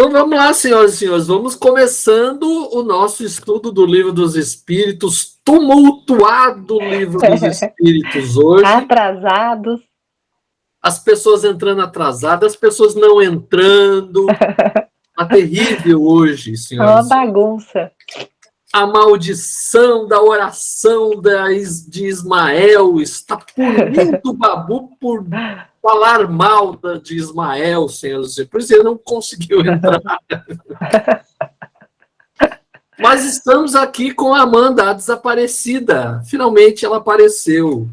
Então vamos lá, senhoras e senhores, vamos começando o nosso estudo do Livro dos Espíritos, tumultuado Livro dos Espíritos hoje. Atrasados. As pessoas entrando atrasadas, as pessoas não entrando. Tá terrível hoje, É senhoras uma e senhores. bagunça. A maldição da oração de Ismael está punindo o Babu por falar mal de Ismael, senhoras e senhores. Por isso ele não conseguiu entrar. Mas estamos aqui com a Amanda, a desaparecida. Finalmente ela apareceu.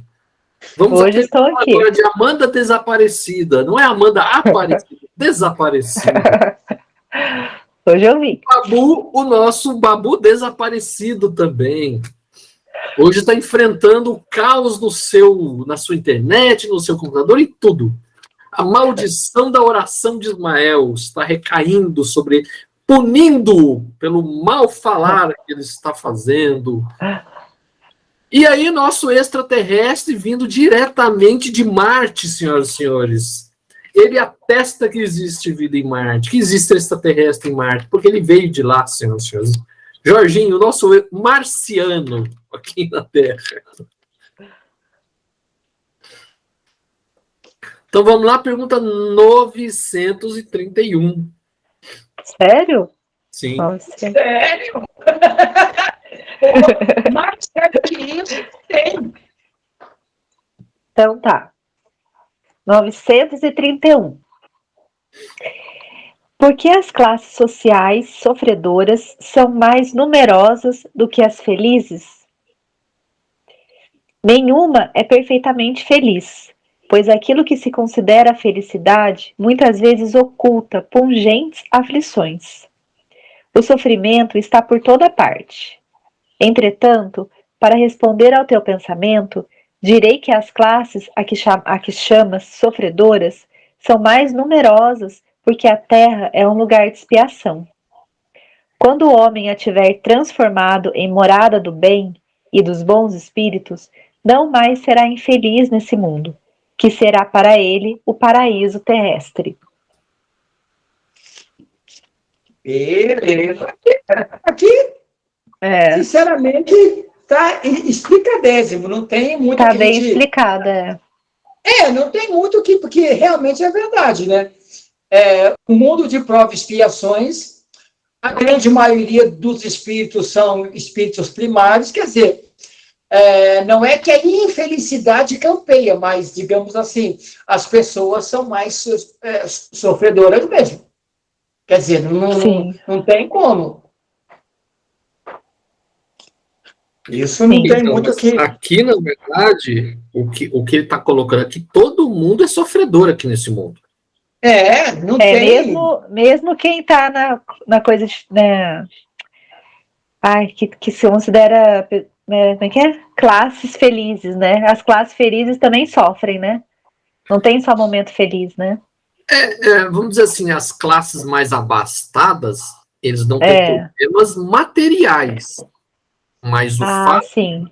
Vamos Hoje aqui estou aqui. agora de Amanda desaparecida. Não é Amanda aparecida, desaparecida. Hoje eu vi. Babu, o nosso Babu desaparecido também. Hoje está enfrentando o caos na sua internet, no seu computador e tudo. A maldição da oração de Ismael está recaindo sobre ele, punindo-o pelo mal falar que ele está fazendo. E aí, nosso extraterrestre vindo diretamente de Marte, senhoras e senhores. Ele atesta que existe vida em Marte, que existe extraterrestre em Marte, porque ele veio de lá, senhoras e senhores. Jorginho, nosso marciano aqui na Terra. Então vamos lá, pergunta 931. Sério? Sim. Nossa. Sério? Mais sério que isso tem. Então tá. 931. Por que as classes sociais sofredoras são mais numerosas do que as felizes? Nenhuma é perfeitamente feliz, pois aquilo que se considera felicidade muitas vezes oculta pungentes aflições. O sofrimento está por toda parte. Entretanto, para responder ao teu pensamento, direi que as classes a que chamas sofredoras são mais numerosas porque a terra é um lugar de expiação. Quando o homem a tiver transformado em morada do bem e dos bons espíritos, não mais será infeliz nesse mundo, que será para ele o paraíso terrestre. Beleza. Aqui, sinceramente, tá explicadésimo. Não tem muito Tá que a bem gente... explicada. Não tem muito que... Porque realmente é verdade, né? O mundo de provas e expiações, a grande maioria dos espíritos são espíritos primários, quer dizer, não é que a infelicidade campeia, mas, digamos assim, as pessoas são mais sofredoras mesmo. Quer dizer, não tem como. Isso não tem Então, muito mas que... aqui, na verdade, o que ele está colocando aqui, todo mundo é sofredor aqui nesse mundo. Não tem... Mesmo quem tá na coisa de, né, que se considera, né, como é que é? Classes felizes, né? As classes felizes também sofrem, né? Não tem só momento feliz, né? Vamos dizer assim, as classes mais abastadas, eles não têm problemas materiais. Mas sim.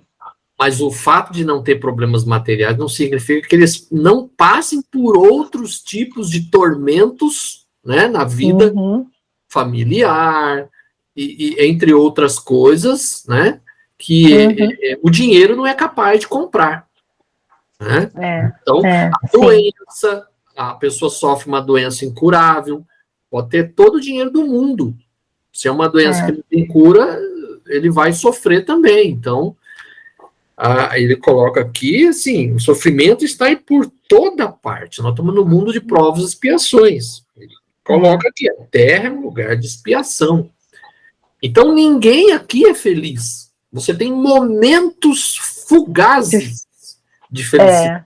o fato de não ter problemas materiais não significa que eles não passem por outros tipos de tormentos, né, na vida familiar, e entre outras coisas, né, que o dinheiro não é capaz de comprar. Né? Então, a doença, a pessoa sofre uma doença incurável, pode ter todo o dinheiro do mundo. Se é uma doença que não tem cura, ele vai sofrer também. Então, ele coloca aqui, assim, o sofrimento está aí por toda parte. Nós estamos no mundo de provas e expiações. Ele coloca aqui, a Terra é um lugar de expiação. Então, ninguém aqui é feliz. Você tem momentos fugazes de felicidade.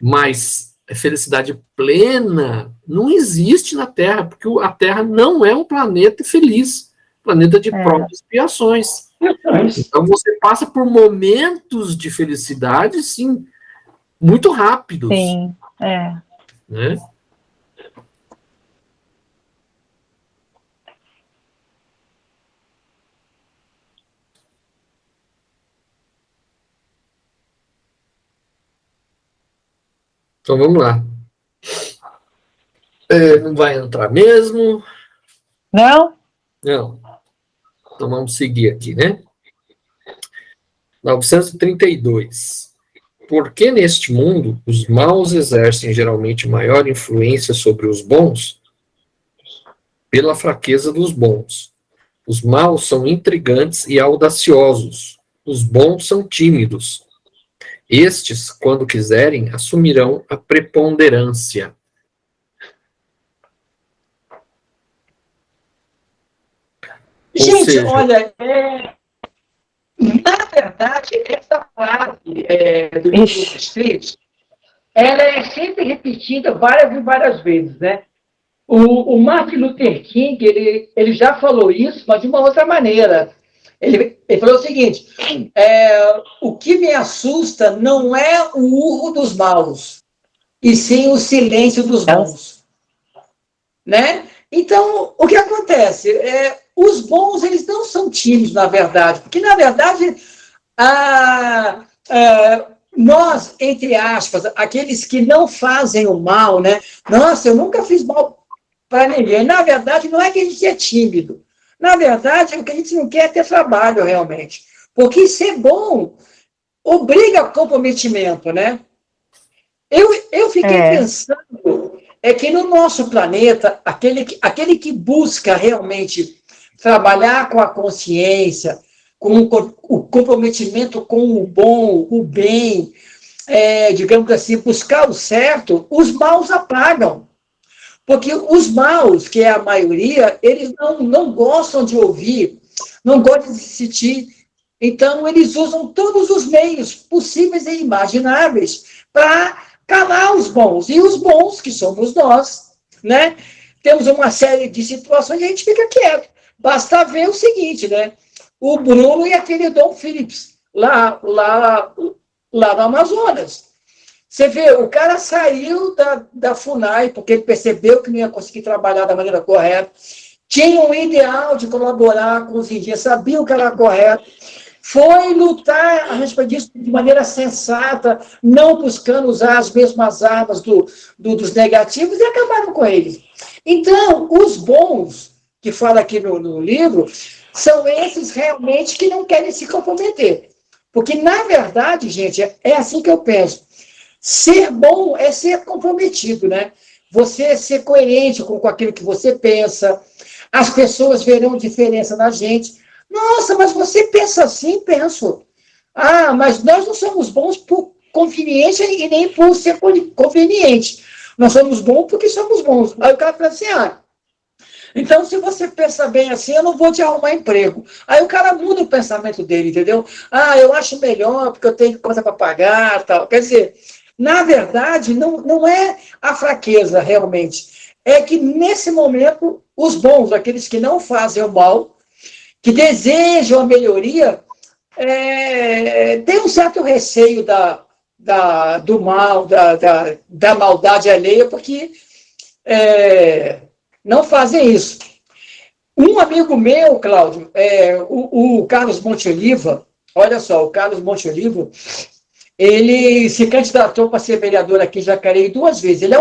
Mas a felicidade plena não existe na Terra, porque a Terra não é um planeta feliz, planeta de provas e expiações. Então você passa por momentos de felicidade, sim, muito rápidos. Sim, Né? Então vamos lá. Não vai entrar mesmo? Não? Não. Então vamos seguir aqui, né? 932. Por que neste mundo os maus exercem geralmente maior influência sobre os bons? Pela fraqueza dos bons. Os maus são intrigantes e audaciosos. Os bons são tímidos. Estes, quando quiserem, assumirão a preponderância. Gente, olha, na verdade, essa frase do livro dos Espíritos, ela é sempre repetida várias e várias vezes, né? O Martin Luther King, ele já falou isso, mas de uma outra maneira. Ele falou o seguinte, o que me assusta não é o urro dos maus, e sim o silêncio dos bons. Né? Então, o que acontece? Os bons, eles não são tímidos, na verdade, porque, na verdade, nós, entre aspas, aqueles que não fazem o mal, né? Nossa, eu nunca fiz mal para ninguém. Na verdade, não é que a gente é tímido. Na verdade, o que a gente não quer é ter trabalho, realmente. Porque ser bom obriga ao comprometimento, né? Eu fiquei pensando que no nosso planeta, aquele que busca realmente trabalhar com a consciência, com o comprometimento com o bom, o bem, digamos assim, buscar o certo, os maus apagam. Porque os maus, que é a maioria, eles não gostam de ouvir, não gostam de sentir. Então, eles usam todos os meios possíveis e imagináveis para calar os bons. E os bons, que somos nós, né? Temos uma série de situações e a gente fica quieto. Basta ver o seguinte, né? O Bruno e aquele Dom Phillips, lá no Amazonas. Você vê, o cara saiu da FUNAI porque ele percebeu que não ia conseguir trabalhar da maneira correta, tinha um ideal de colaborar com os indígenas, sabia o que era correto, foi lutar a respeito disso de maneira sensata, não buscando usar as mesmas armas dos negativos, e acabaram com eles. Então, os bons, que fala aqui no livro, são esses realmente que não querem se comprometer. Porque, na verdade, gente, é assim que eu penso. Ser bom é ser comprometido, né? Você ser coerente com aquilo que você pensa. As pessoas verão diferença na gente. Nossa, mas você pensa assim? Penso. Ah, mas nós não somos bons por conveniência e nem por ser conveniente. Nós somos bons porque somos bons. Aí o cara fala assim, então, se você pensa bem assim, eu não vou te arrumar emprego. Aí o cara muda o pensamento dele, entendeu? Eu acho melhor porque eu tenho coisa para pagar, tal. Quer dizer, na verdade, não é a fraqueza realmente. É que, nesse momento, os bons, aqueles que não fazem o mal, que desejam a melhoria, têm um certo receio do mal, da maldade alheia, porque não fazem isso. Um amigo meu, Cláudio, o Carlos Monteoliva, olha só, o Carlos Monteoliva, ele se candidatou para ser vereador aqui em Jacareí 2 vezes. Ele é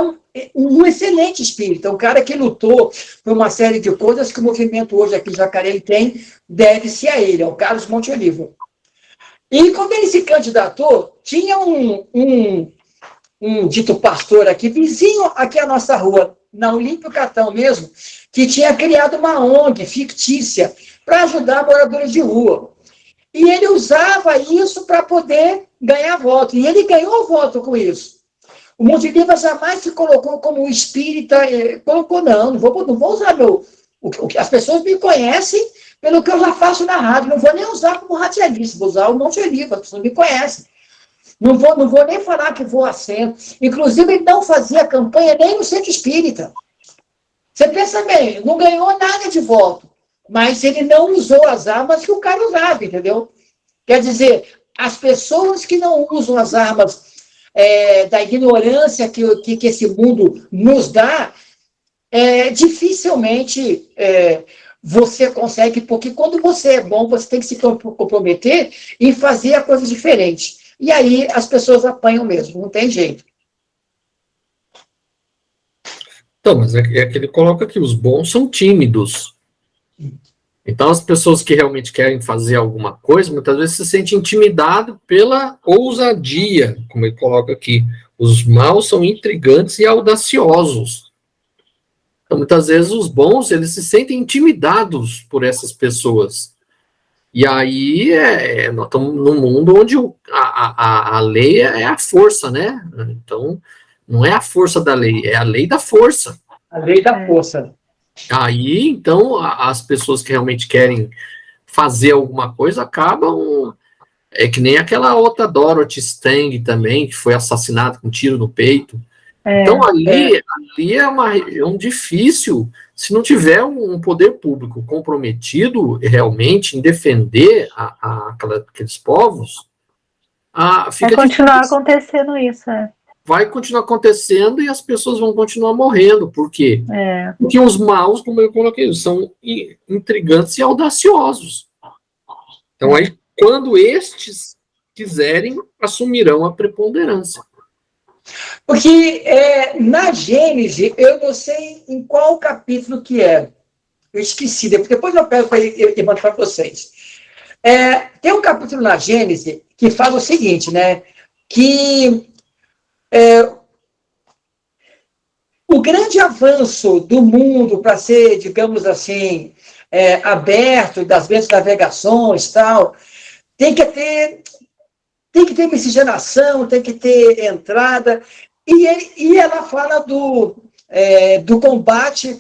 um excelente espírita, um cara que lutou por uma série de coisas que o movimento hoje aqui em Jacareí tem, deve-se a ele, ao Carlos Monteoliva. E quando ele se candidatou, tinha um dito pastor aqui, vizinho aqui à nossa rua, na Olímpio Catão mesmo, que tinha criado uma ONG fictícia para ajudar moradores de rua. E ele usava isso para poder ganhar voto. E ele ganhou voto com isso. O Monteoliva jamais se colocou como espírita, colocou, não vou usar as pessoas me conhecem pelo que eu já faço na rádio, não vou nem usar como radialista, vou usar o Monteoliva, as pessoas me conhecem. Não vou nem falar que vou a centro. Inclusive, ele não fazia campanha nem no centro espírita. Você pensa bem, não ganhou nada de voto, mas ele não usou as armas que o cara usava, entendeu? Quer dizer, as pessoas que não usam as armas da ignorância que esse mundo nos dá, dificilmente você consegue, porque quando você é bom, você tem que se comprometer e fazer a coisa diferente. E aí as pessoas apanham mesmo, não tem jeito. Então, mas é que ele coloca aqui, os bons são tímidos. Então, as pessoas que realmente querem fazer alguma coisa, muitas vezes se sentem intimidadas pela ousadia, como ele coloca aqui. Os maus são intrigantes e audaciosos. Então, muitas vezes, os bons, eles se sentem intimidados por essas pessoas. E aí, nós estamos num mundo onde a lei é a força, né? Então, não é a força da lei, é a lei da força. A lei da força. Aí, então, as pessoas que realmente querem fazer alguma coisa acabam... É que nem aquela outra Dorothy Stang também, que foi assassinada com um tiro no peito. Então, ali é um difícil, se não tiver um poder público comprometido realmente em defender aqueles povos, fica vai continuar difícil. Acontecendo isso, Vai continuar acontecendo e as pessoas vão continuar morrendo. Por quê? Porque os maus, como eu coloquei, são intrigantes e audaciosos. Então, aí, quando estes quiserem, assumirão a preponderância. Porque na Gênesis, eu não sei em qual capítulo que é. Eu esqueci, depois eu pego e mando para vocês. Tem um capítulo na Gênesis que fala o seguinte, né? Que o grande avanço do mundo para ser, digamos assim, aberto, das grandes navegações e tal, tem que ter miscigenação, tem que ter entrada, e ela fala do combate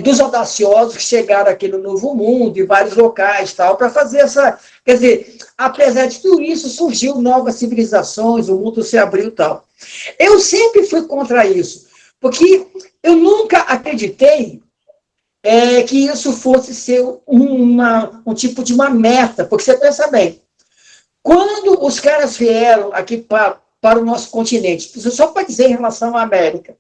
dos audaciosos que chegaram aqui no Novo Mundo, em vários locais, tal, para fazer essa... Quer dizer, apesar de tudo isso, surgiu novas civilizações, o mundo se abriu e tal. Eu sempre fui contra isso, porque eu nunca acreditei que isso fosse ser um tipo de uma meta, porque você pensa bem, quando os caras vieram aqui para o nosso continente, só para dizer em relação à América,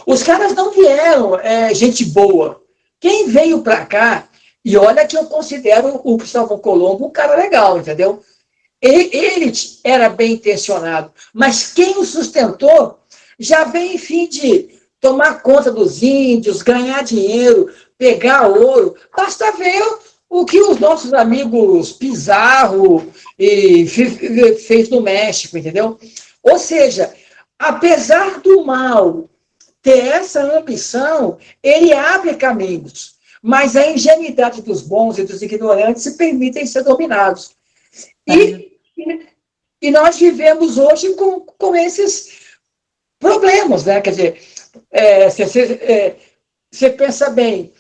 os caras não vieram gente boa. Quem veio para cá, e olha que eu considero o Cristóvão Colombo um cara legal, entendeu? Ele era bem intencionado, mas quem o sustentou já vem em fim de tomar conta dos índios, ganhar dinheiro, pegar ouro. Basta ver o que os nossos amigos Pizarro fez no México, entendeu? Ou seja, apesar do mal ter essa ambição, ele abre caminhos, mas a ingenuidade dos bons e dos ignorantes se permitem ser dominados. E nós vivemos hoje com esses problemas, né? Quer dizer, você pensa bem,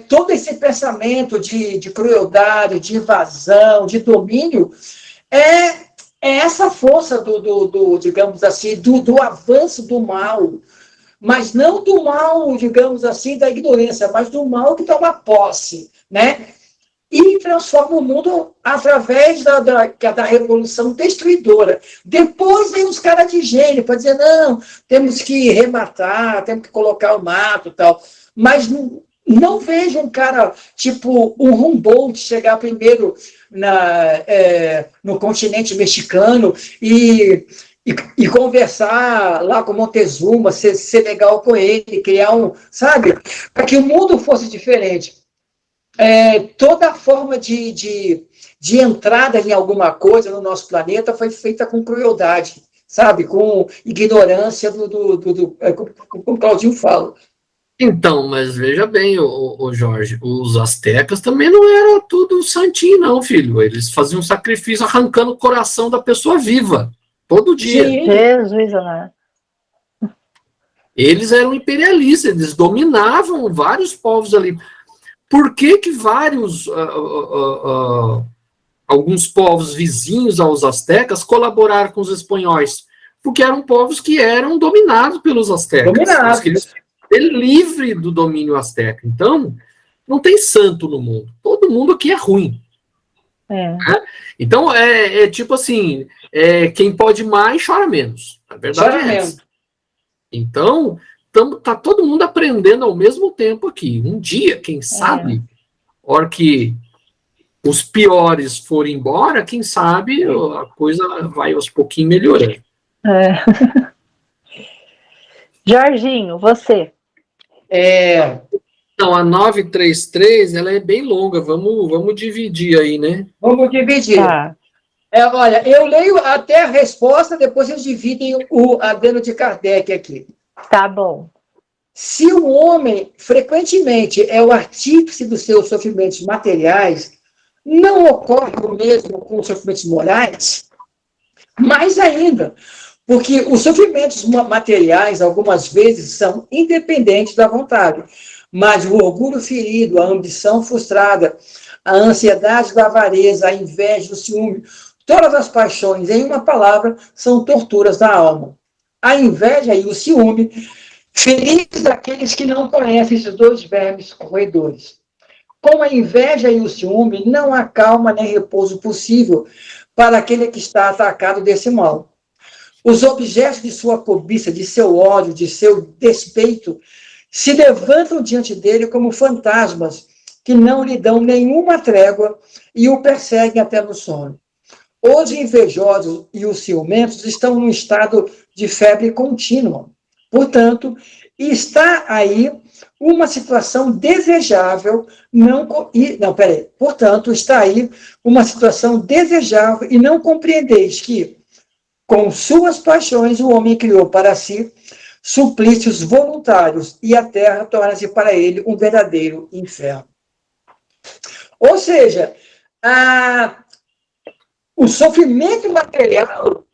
todo esse pensamento de crueldade, de invasão, de domínio, é essa força digamos assim, do avanço do mal, mas não do mal, digamos assim, da ignorância, mas do mal que toma posse, né? E transforma o mundo através da revolução destruidora. Depois vem os caras de gênio para dizer, não, temos que rematar, temos que colocar o mato e tal. Mas não vejo um cara tipo um Humboldt chegar primeiro no continente mexicano e conversar lá com Montezuma, ser legal com ele, criar sabe? Para que o mundo fosse diferente. Toda forma de entrada em alguma coisa no nosso planeta foi feita com crueldade, sabe? Com ignorância como o Claudinho fala. Então, mas veja bem, o Jorge, os astecas também não era tudo santinho, não, filho. Eles faziam sacrifício arrancando o coração da pessoa viva, todo dia. Sim. Jesus, né? Eles eram imperialistas, eles dominavam vários povos ali. Por que vários, alguns povos vizinhos aos astecas colaboraram com os espanhóis? Porque eram povos que eram dominados pelos astecas. Dominados. Eles queriam ser livre do domínio asteca. Então, não tem santo no mundo. Todo mundo aqui é ruim. Né? Então, tipo assim, quem pode mais, chora menos. A verdade é essa. Então... tá todo mundo aprendendo ao mesmo tempo aqui. Um dia, quem sabe, a hora que os piores forem embora, quem sabe a coisa vai aos pouquinhos melhorando. Jorginho, você. Não, a 933, ela é bem longa, vamos dividir aí, né? Vamos dividir. Tá. Olha, eu leio até a resposta, depois eles dividem o adendo de Kardec aqui. Tá bom. Se o homem, frequentemente, é o artífice dos seus sofrimentos materiais, não ocorre o mesmo com os sofrimentos morais? Mais ainda, porque os sofrimentos materiais, algumas vezes, são independentes da vontade, mas o orgulho ferido, a ambição frustrada, a ansiedade da avareza, a inveja, o ciúme, todas as paixões, em uma palavra, são torturas da alma. A inveja e o ciúme, felizes daqueles que não conhecem esses dois vermes corroedores. Com a inveja e o ciúme, não há calma nem repouso possível para aquele que está atacado desse mal. Os objetos de sua cobiça, de seu ódio, de seu despeito, se levantam diante dele como fantasmas que não lhe dão nenhuma trégua e o perseguem até no sono. Os invejosos e os ciumentos estão num estado de febre contínua. Portanto, está aí uma situação desejável, Portanto, está aí uma situação desejável e não compreendeis que, com suas paixões, o homem criou para si suplícios voluntários e a terra torna-se para ele um verdadeiro inferno. Ou seja, o sofrimento material,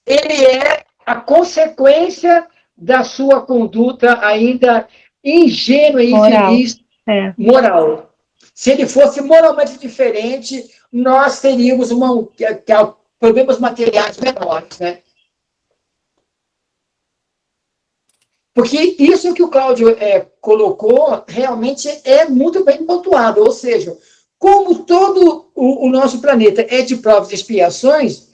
ele é a consequência da sua conduta ainda ingênua e infeliz moral. Se ele fosse moralmente diferente, nós teríamos problemas materiais menores, né? Porque isso que o Cláudio colocou realmente é muito bem pontuado, ou seja, como todo o nosso planeta é de provas e expiações,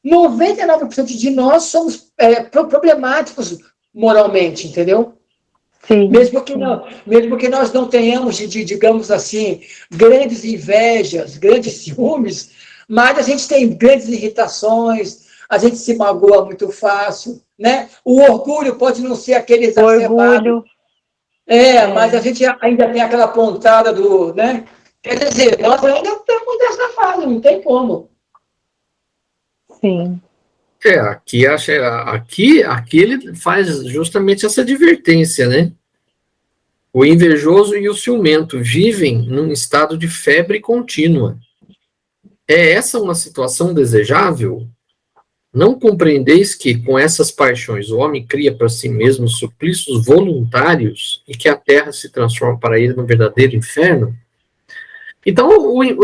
99% de nós somos problemáticos moralmente, entendeu? Sim. Mesmo que nós não tenhamos, digamos assim, grandes invejas, grandes ciúmes, mas a gente tem grandes irritações, a gente se magoa muito fácil, né? O orgulho pode não ser aquele exacerbado. Mas a gente ainda tem aquela pontada do, né? Quer dizer, nós ainda estamos nessa fase, não tem como. Sim. Aqui ele faz justamente essa advertência, né? O invejoso e o ciumento vivem num estado de febre contínua. É essa uma situação desejável? Não compreendeis que, com essas paixões, o homem cria para si mesmo suplícios voluntários e que a terra se transforma para ele num verdadeiro inferno? Então,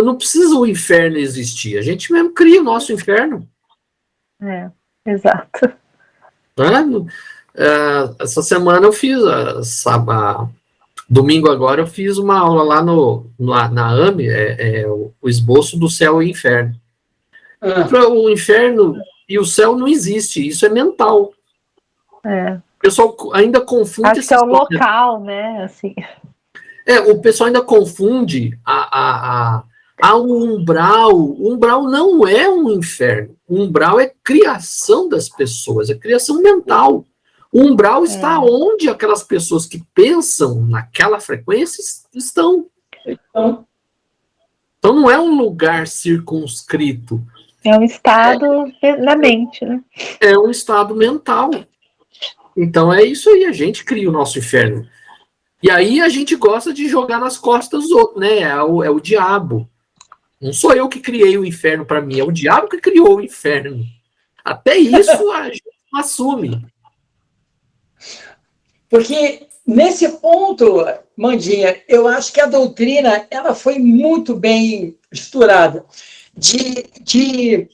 não precisa o inferno existir. A gente mesmo cria o nosso inferno. Exato. Essa semana eu fiz, domingo agora eu fiz uma aula lá na AME, o esboço do céu e inferno. O inferno e o céu não existe, isso é mental. O pessoal ainda confunde... Acho que é o local, né? Assim. O pessoal ainda confunde o umbral. O umbral não é um inferno. O umbral é criação das pessoas, é criação mental. O umbral está onde aquelas pessoas que pensam naquela frequência estão. Então não é um lugar circunscrito. É um estado na mente, né? É um estado mental. Então é isso aí, a gente cria o nosso inferno. E aí a gente gosta de jogar nas costas dos outros, né? É o diabo. Não sou eu que criei o inferno para mim, é o diabo que criou o inferno. Até isso a gente não assume. Porque nesse ponto, Mandinha, eu acho que a doutrina ela foi muito bem estruturada de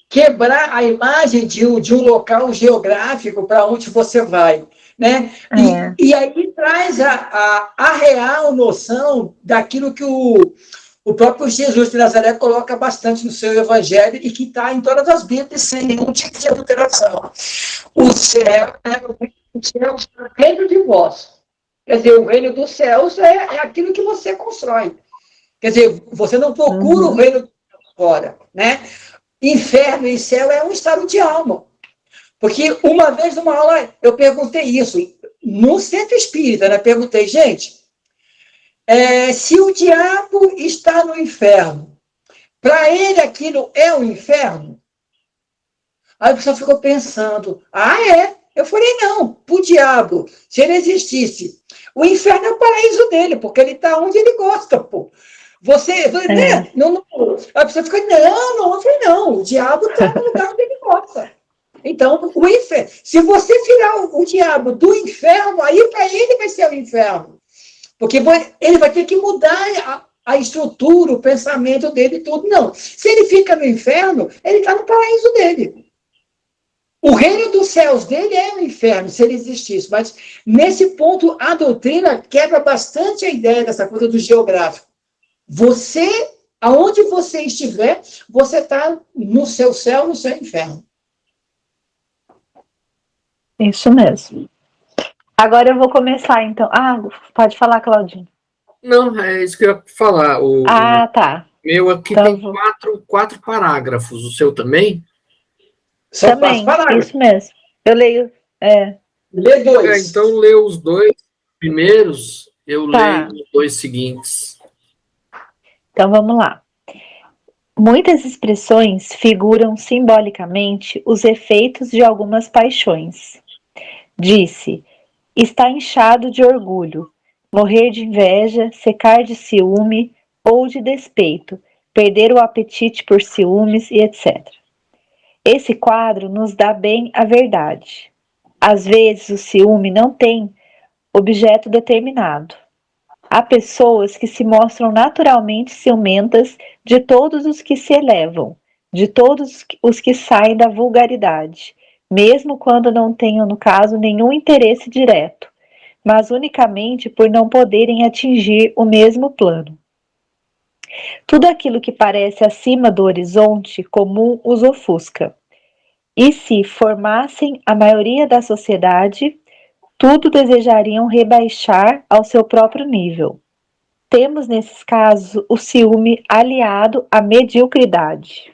quebrar a imagem de um local geográfico para onde você vai, né? E aí traz a real noção daquilo que o próprio Jesus de Nazaré coloca bastante no seu evangelho e que está em todas as Bíblias sem nenhum tipo de adulteração. O céu está dentro de vós. Quer dizer, o reino dos céus é aquilo que você constrói. Quer dizer, você não procura o reino fora, né? Inferno e céu é um estado de alma. Porque uma vez numa aula eu perguntei isso, no centro espírita, né? Perguntei, gente, se o diabo está no inferno, para ele aquilo é o inferno? Aí a pessoa ficou pensando, é? Eu falei, não, para o diabo, se ele existisse, o inferno é o paraíso dele, porque ele está onde ele gosta, pô. Você, né? Não, a pessoa fica, não, eu falei, não, o diabo está no lugar onde ele gosta. Então, o inferno, se você tirar o diabo do inferno, aí para ele vai ser o inferno. Porque ele vai ter que mudar a estrutura, o pensamento dele, tudo. Não. Se ele fica no inferno, ele está no paraíso dele. O reino dos céus dele é o inferno, se ele existisse. Mas, nesse ponto, a doutrina quebra bastante a ideia dessa coisa do geográfico. Você, aonde você estiver, você está no seu céu, no seu inferno. Isso mesmo. Agora eu vou começar, então. Pode falar, Claudinho. Não, é isso que eu ia falar. Tá. Meu aqui então, tem quatro parágrafos. O seu também? Só também, isso mesmo. Eu leio. Lê 2. Então, lê os 2 primeiros, eu leio os 2 seguintes. Então, vamos lá. Muitas expressões figuram simbolicamente os efeitos de algumas paixões. Disse, está inchado de orgulho, morrer de inveja, secar de ciúme ou de despeito, perder o apetite por ciúmes e etc. Esse quadro nos dá bem a verdade. Às vezes o ciúme não tem objeto determinado. Há pessoas que se mostram naturalmente ciumentas de todos os que se elevam, de todos os que saem da vulgaridade, mesmo quando não tenham, no caso, nenhum interesse direto, mas unicamente por não poderem atingir o mesmo plano. Tudo aquilo que parece acima do horizonte comum os ofusca. E se formassem a maioria da sociedade, tudo desejariam rebaixar ao seu próprio nível. Temos, nesses casos, o ciúme aliado à mediocridade.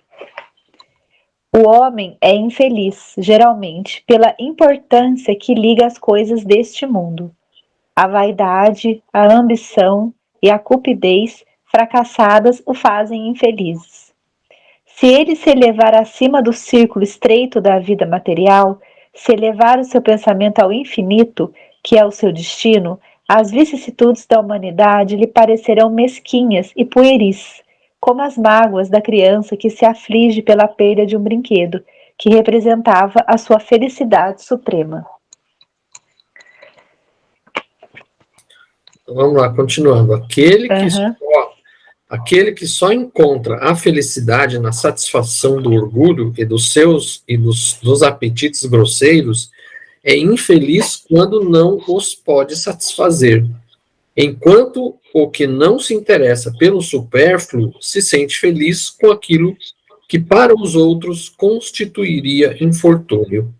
O homem é infeliz, geralmente, pela importância que liga as coisas deste mundo. A vaidade, a ambição e a cupidez fracassadas o fazem infelizes. Se ele se elevar acima do círculo estreito da vida material, se elevar o seu pensamento ao infinito, que é o seu destino, as vicissitudes da humanidade lhe parecerão mesquinhas e pueris, como as mágoas da criança que se aflige pela perda de um brinquedo, que representava a sua felicidade suprema. Vamos lá, continuando. Aquele que só encontra a felicidade na satisfação do orgulho e dos apetites grosseiros é infeliz quando não os pode satisfazer, enquanto o que não se interessa pelo supérfluo se sente feliz com aquilo que para os outros constituiria infortúnio.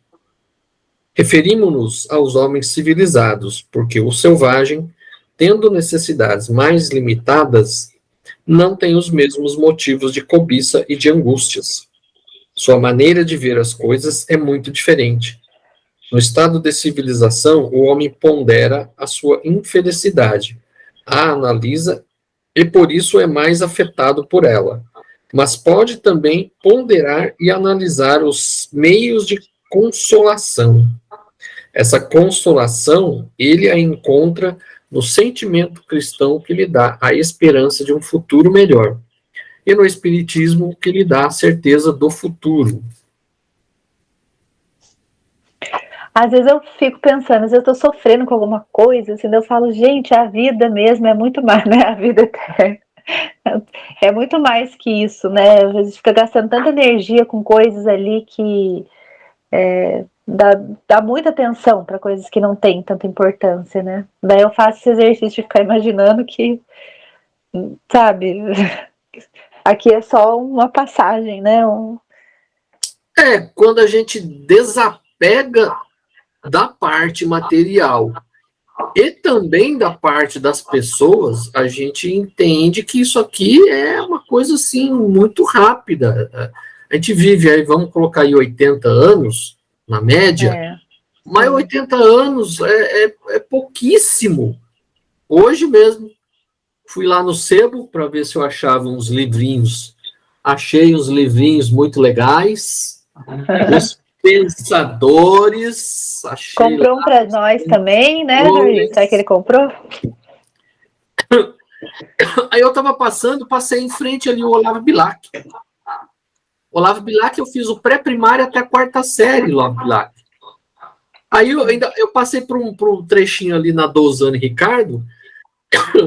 Referimos-nos aos homens civilizados, porque o selvagem, tendo necessidades mais limitadas, não tem os mesmos motivos de cobiça e de angústias. Sua maneira de ver as coisas é muito diferente. No estado de civilização, o homem pondera a sua infelicidade, a analisa e por isso é mais afetado por ela. Mas pode também ponderar e analisar os meios de consolação. Essa consolação ele a encontra no sentimento cristão que lhe dá a esperança de um futuro melhor, e no espiritismo que lhe dá a certeza do futuro. Às vezes eu fico pensando, às vezes eu estou sofrendo com alguma coisa, assim, eu falo, gente, a vida mesmo é muito mais, né? A vida eterna. É muito mais que isso, né? Às vezes fica gastando tanta energia com coisas ali que dá muita atenção para coisas que não têm tanta importância, né? Daí eu faço esse exercício de ficar imaginando que, sabe, aqui é só uma passagem, né? Quando a gente desapega da parte material e também da parte das pessoas, a gente entende que isso aqui é uma coisa assim muito rápida. A gente vive aí, vamos colocar aí 80 anos na média, Mas 80 anos é pouquíssimo. Hoje mesmo, fui lá no sebo para ver se eu achava uns livrinhos. Achei uns livrinhos muito legais. Os Pensadores. Comprou um para nós também, né, Jorge? Será que ele comprou? Aí eu estava passei em frente ali o Olavo Bilac. Olavo Bilac, eu fiz o pré-primário até a 4ª série, Olavo Bilac. Aí eu passei por um trechinho ali na Douzane Ricardo,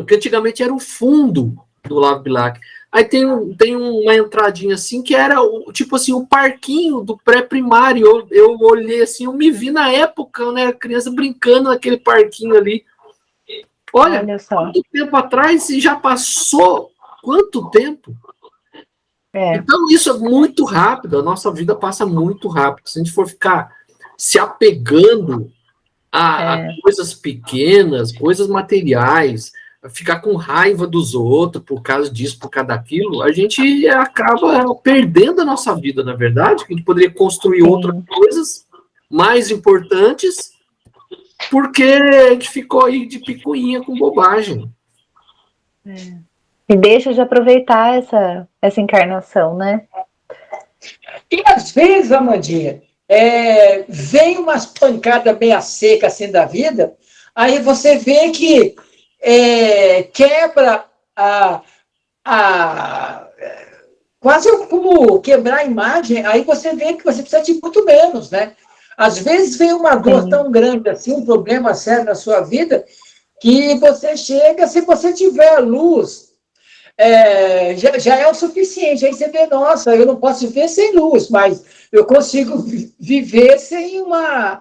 que antigamente era o fundo do Olavo Bilac. Aí tem uma entradinha assim, que era tipo assim, o parquinho do pré-primário. Eu olhei assim, eu me vi na época, né, criança brincando naquele parquinho ali. Olha só. Quanto tempo atrás e já passou quanto tempo? Então isso é muito rápido, a nossa vida passa muito rápido. Se a gente for ficar se apegando a coisas pequenas, coisas materiais, ficar com raiva dos outros por causa disso, por causa daquilo, a gente acaba perdendo a nossa vida, na verdade, que a gente poderia construir outras coisas mais importantes, porque a gente ficou aí de picuinha com bobagem. E deixa de aproveitar essa encarnação, né? E às vezes, Amandinha, vem umas pancadas meia seca assim da vida, aí você vê que quebra quase como quebrar a imagem, aí você vê que você precisa de muito menos, né? Às vezes vem uma dor tão grande assim, um problema sério na sua vida, que você chega, se você tiver luz, já é o suficiente. Aí você vê, nossa, eu não posso viver sem luz, mas eu consigo viver sem uma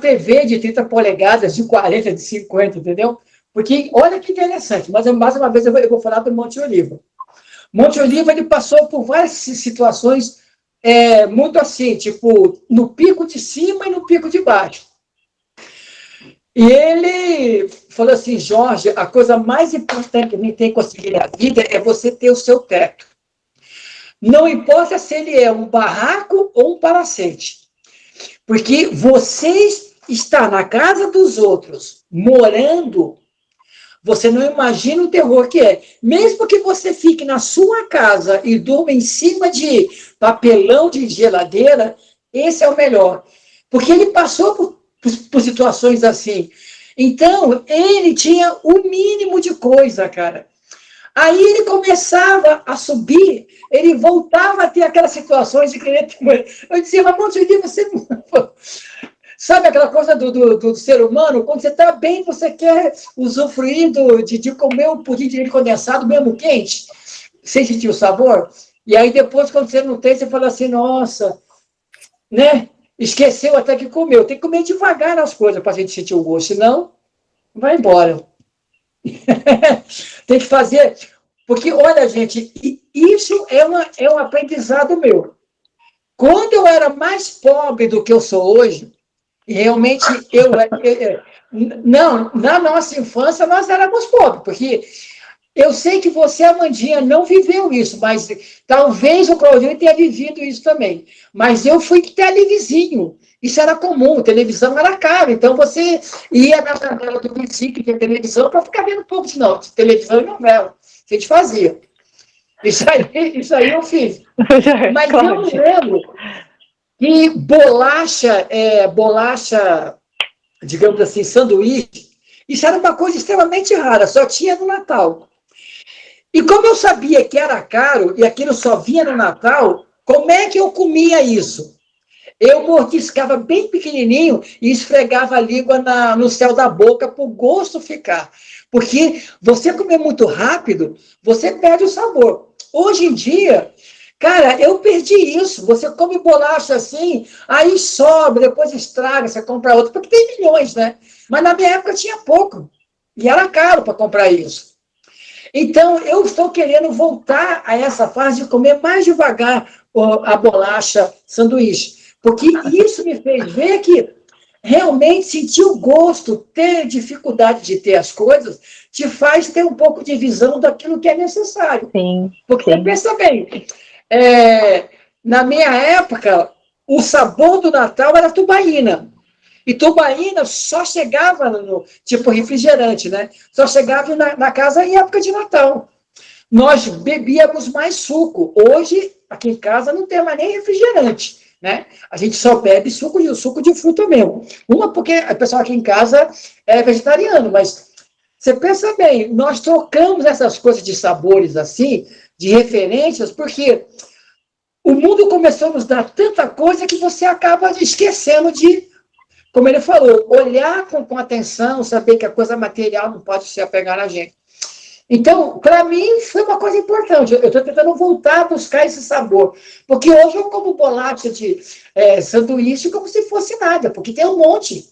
TV de 30 polegadas, de 40, de 50, entendeu? Porque, olha que interessante, mas mais uma vez eu vou falar do Monte Oliva. Monte Oliva, ele passou por várias situações muito assim, tipo, no pico de cima e no pico de baixo. E ele falou assim, Jorge, a coisa mais importante que a gente tem que conseguir na vida é você ter o seu teto. Não importa se ele é um barraco ou um palacete. Porque você está na casa dos outros, morando, você não imagina o terror que é. Mesmo que você fique na sua casa e durma em cima de papelão de geladeira, esse é o melhor. Porque ele passou por situações assim. Então, ele tinha o mínimo de coisa, cara. Aí ele começava a subir, ele voltava a ter aquelas situações de querer ter... Eu dizia, mas Monte Oliva, você... Sabe aquela coisa do ser humano? Quando você está bem, você quer usufruir de comer um pudim de leite condensado, mesmo quente, sem sentir o sabor. E aí depois, quando você não tem, você fala assim, nossa, né? Esqueceu até que comeu. Tem que comer devagar as coisas para a gente sentir o gosto, senão vai embora. Tem que fazer... Porque, olha, gente, isso é um aprendizado meu. Quando eu era mais pobre do que eu sou hoje, realmente, na nossa infância, nós éramos pobres, porque eu sei que você, Amandinha, não viveu isso, mas talvez o Claudinho tenha vivido isso também. Mas eu fui televizinho, isso era comum, televisão era caro, então você ia na janela do vizinho que tinha televisão para ficar vendo pouco de televisão e novela, que a gente fazia. Isso aí eu fiz. Mas eu não lembro que bolacha, digamos assim, sanduíche, isso era uma coisa extremamente rara, só tinha no Natal. E como eu sabia que era caro e aquilo só vinha no Natal, como é que eu comia isso? Eu mordiscava bem pequenininho e esfregava a língua no céu da boca para o gosto ficar. Porque você comer muito rápido, você perde o sabor. Hoje em dia, cara, eu perdi isso. Você come bolacha assim, aí sobra, depois estraga, você compra outra, porque tem milhões, né? Mas na minha época tinha pouco. E era caro para comprar isso. Então, eu estou querendo voltar a essa fase de comer mais devagar a bolacha sanduíche. Porque isso me fez ver que realmente sentir o gosto, ter dificuldade de ter as coisas, te faz ter um pouco de visão daquilo que é necessário. Sim. Porque, pensa bem, na minha época, o sabor do Natal era tubaína. E tubaína só chegava no tipo refrigerante, né? Só chegava na casa em época de Natal. Nós bebíamos mais suco. Hoje, aqui em casa, não tem mais nem refrigerante, né? A gente só bebe suco de fruta mesmo. Uma porque o pessoal aqui em casa é vegetariano, mas você pensa bem, nós trocamos essas coisas de sabores assim, de referências, porque o mundo começou a nos dar tanta coisa que você acaba esquecendo de, como ele falou, olhar com atenção, saber que a coisa material não pode se apegar a gente. Então, para mim, foi uma coisa importante. Eu estou tentando voltar a buscar esse sabor. Porque hoje eu como bolacha de sanduíche como se fosse nada, porque tem um monte.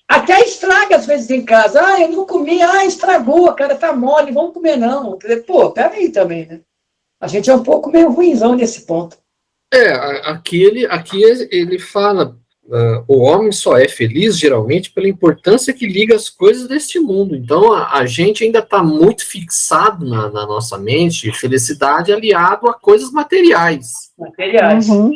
Até estraga às vezes em casa. Ah, eu não comi, estragou, cara, tá mole, vamos comer não. Pô, peraí também, né? A gente é um pouco meio ruinzão nesse ponto. Aqui ele fala, o homem só é feliz, geralmente, pela importância que liga as coisas deste mundo. Então, a gente ainda está muito fixado na nossa mente, felicidade aliado a coisas materiais. Uhum.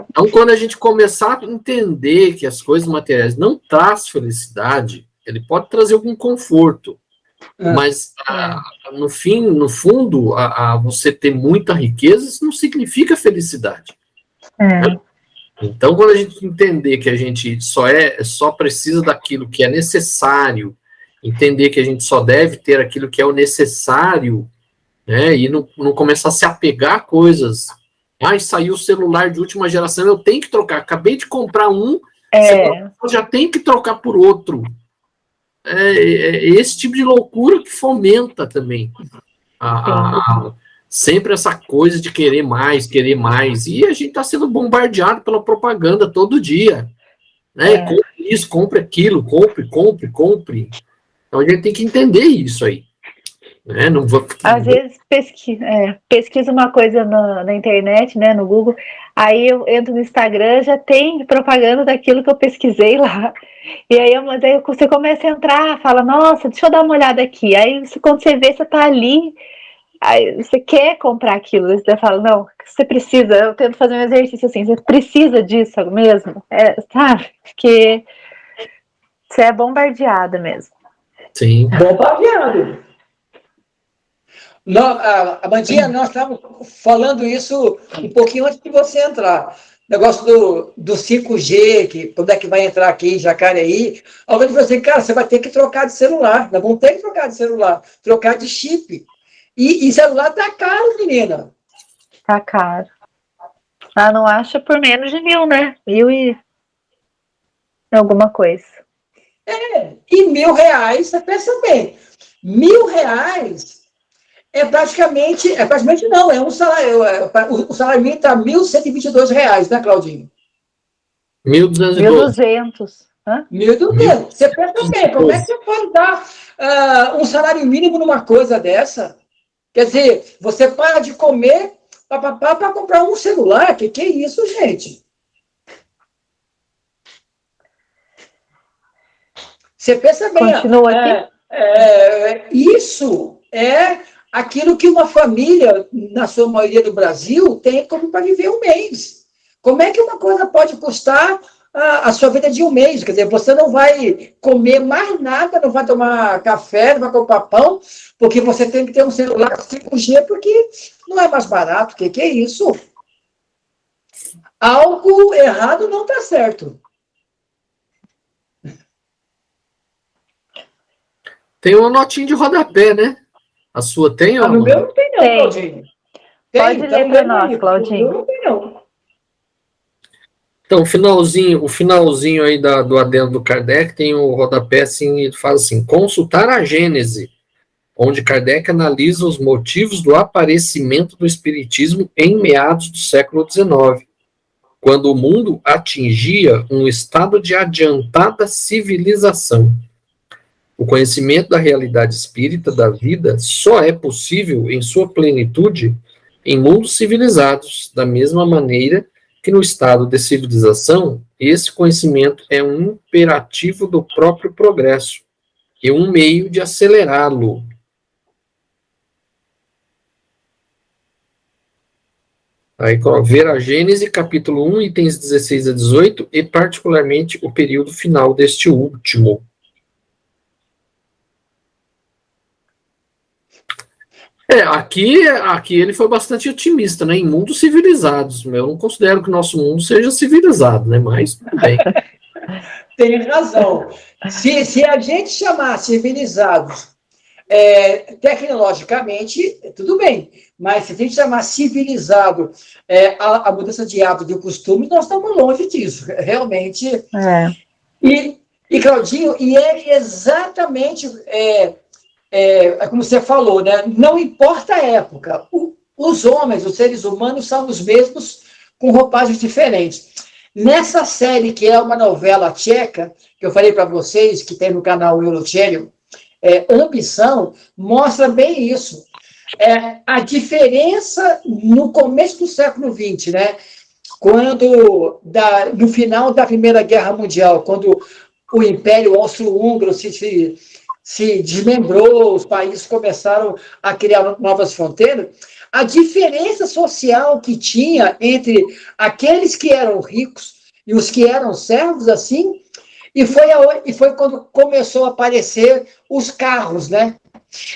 Então, quando a gente começar a entender que as coisas materiais não trazem felicidade, ele pode trazer algum conforto, mas no fundo, você ter muita riqueza, isso não significa felicidade. Né? Então, quando a gente entender que a gente só precisa daquilo que é necessário, entender que a gente só deve ter aquilo que é o necessário, né, e não começar a se apegar a coisas. Saiu o celular de última geração, eu tenho que trocar. Acabei de comprar um, você já tem que trocar por outro. É esse tipo de loucura que fomenta também sempre essa coisa de querer mais. E a gente está sendo bombardeado pela propaganda todo dia. Né? Compre isso, compre aquilo, compre. Então a gente tem que entender isso aí. Né? Não vou... Às vezes pesquisa uma coisa na internet, né, no Google, aí eu entro no Instagram, já tem propaganda daquilo que eu pesquisei lá. E aí você começa a entrar, fala, nossa, deixa eu dar uma olhada aqui. Aí quando você vê, você tá ali, aí você quer comprar aquilo, você fala, não, você precisa, eu tento fazer um exercício assim, você precisa disso mesmo, sabe? Porque você é bombardeada mesmo. Sim. Bombardeado. Amandinha, nós estávamos falando isso um pouquinho antes de você entrar. Negócio do 5G, que quando é que vai entrar aqui em Jacareí. Alguém falou assim, cara, você vai ter que trocar de celular. Nós vamos ter que trocar de celular, trocar de chip. E celular tá caro, menina. Tá caro. Não acha por menos de 1.000, né? 1.000 e alguma coisa. E R$1.000, você pensa bem, R$1.000 praticamente não, é um salário, o salário mínimo está R$1.122, né, Claudinho? 1.200. 1.200. Você pensa bem, como é que você pode dar um salário mínimo numa coisa dessa? Quer dizer, você para de comer para comprar um celular, que é isso, gente? Você pensa bem. Continua aqui. Isso é aquilo que uma família, na sua maioria do Brasil, tem como para viver um mês. Como é que uma coisa pode custar a sua vida de um mês? Quer dizer, você não vai comer mais nada, não vai tomar café, não vai comprar pão, porque você tem que ter um celular 5G, porque não é mais barato. Que é isso? Algo errado não está certo. Tem uma notinha de rodapé, né? A sua tem? No meu não tem, não, tem. Claudinho. Pode ler para nós, Claudinho. Não tem, não. Então, o finalzinho aí do adendo do Kardec tem o rodapé, assim, ele fala assim, consultar a Gênese, onde Kardec analisa os motivos do aparecimento do Espiritismo em meados do século XIX, quando o mundo atingia um estado de adiantada civilização. O conhecimento da realidade espírita da vida só é possível em sua plenitude em mundos civilizados, da mesma maneira que no estado de civilização, esse conhecimento é um imperativo do próprio progresso e um meio de acelerá-lo. Aí, ver a Gênese, capítulo 1, itens 16 a 18, e particularmente o período final deste último. Aqui ele foi bastante otimista, né? Em mundos civilizados. Eu não considero que o nosso mundo seja civilizado, né? Mas tudo bem. Tem razão. Se a gente chamar civilizados tecnologicamente, tudo bem. Mas se a gente chamar civilizado a mudança de hábito e costume, nós estamos longe disso. Realmente. E Claudinho, e é exatamente como você falou, né? Não importa a época. Os homens, os seres humanos, são os mesmos com roupagens diferentes. Nessa série, que é uma novela tcheca, que eu falei para vocês, que tem no canal Eurochelio, Ambição, mostra bem isso. A diferença no começo do século XX, né? Quando, no final da Primeira Guerra Mundial, quando o Império Austro-Húngaro se desmembrou, os países começaram a criar novas fronteiras, a diferença social que tinha entre aqueles que eram ricos e os que eram servos, assim, e foi quando começou a aparecer os carros, né?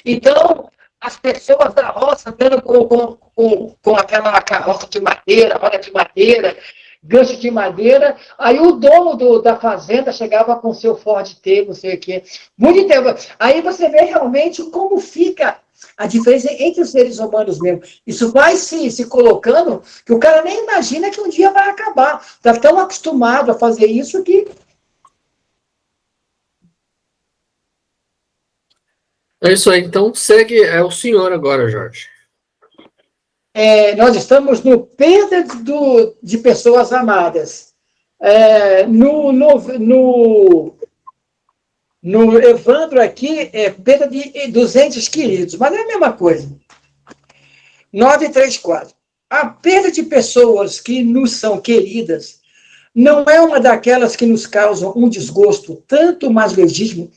Então, as pessoas da roça andando com aquela carroça de madeira, roda de madeira, gancho de madeira, aí o dono da fazenda chegava com seu Ford T, não sei o quê. Muito tempo. Aí você vê realmente como fica a diferença entre os seres humanos mesmo. Isso vai se colocando que o cara nem imagina que um dia vai acabar. Está tão acostumado a fazer isso que... É isso aí. Então, segue, o senhor agora, Jorge. Nós estamos no perda de pessoas amadas. No Evandro aqui, perda dos entes queridos, mas é a mesma coisa. 934. A perda de pessoas que nos são queridas não é uma daquelas que nos causam um desgosto tanto mais legítimo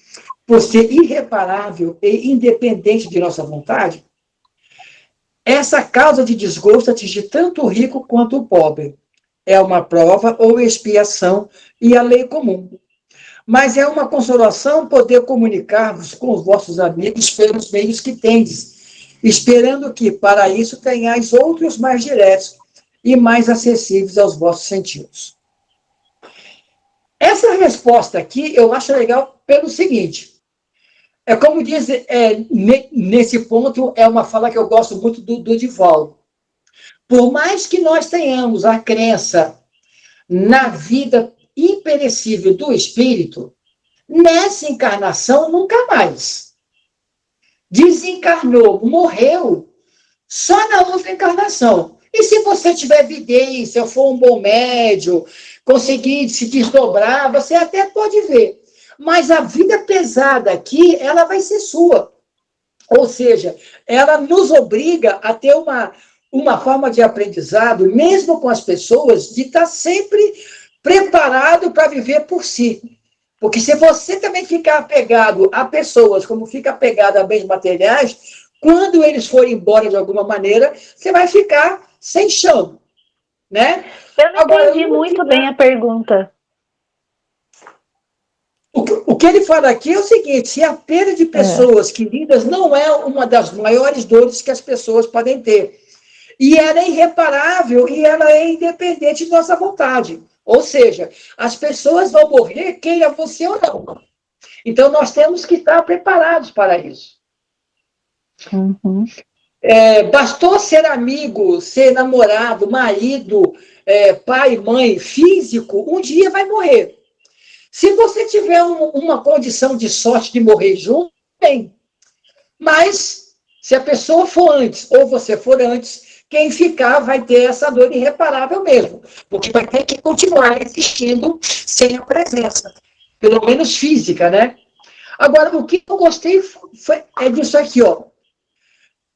por ser irreparável e independente de nossa vontade? Essa causa de desgosto atinge tanto o rico quanto o pobre. É uma prova ou expiação e a lei comum. Mas é uma consolação poder comunicar-vos com os vossos amigos pelos meios que tendes, esperando que, para isso, tenhais outros mais diretos e mais acessíveis aos vossos sentidos. Essa resposta aqui eu acho legal pelo seguinte. Como diz, nesse ponto, é uma fala que eu gosto muito do Divaldo. Por mais que nós tenhamos a crença na vida imperecível do espírito, nessa encarnação, nunca mais. Desencarnou, morreu, só na outra encarnação. E se você tiver evidência, for um bom médium, conseguir se desdobrar, você até pode ver. Mas a vida pesada aqui, ela vai ser sua. Ou seja, ela nos obriga a ter uma forma de aprendizado, mesmo com as pessoas, de estar sempre preparado para viver por si. Porque se você também ficar apegado a pessoas, como fica apegado a bens materiais, quando eles forem embora de alguma maneira, você vai ficar sem chão, né? Eu não entendi muito bem a pergunta. O que ele fala aqui é o seguinte: se a perda de pessoas queridas não é uma das maiores dores que as pessoas podem ter. E ela é irreparável e ela é independente de nossa vontade. Ou seja, as pessoas vão morrer, queira você ou não. Então, nós temos que estar preparados para isso. Uhum. Bastou ser amigo, ser namorado, marido, pai, mãe, físico, um dia vai morrer. Se você tiver uma condição de sorte de morrer junto, bem. Mas, se a pessoa for antes, ou você for antes, quem ficar vai ter essa dor irreparável mesmo. Porque vai ter que continuar existindo sem a presença. Pelo menos física, né? Agora, o que eu gostei é disso aqui, ó.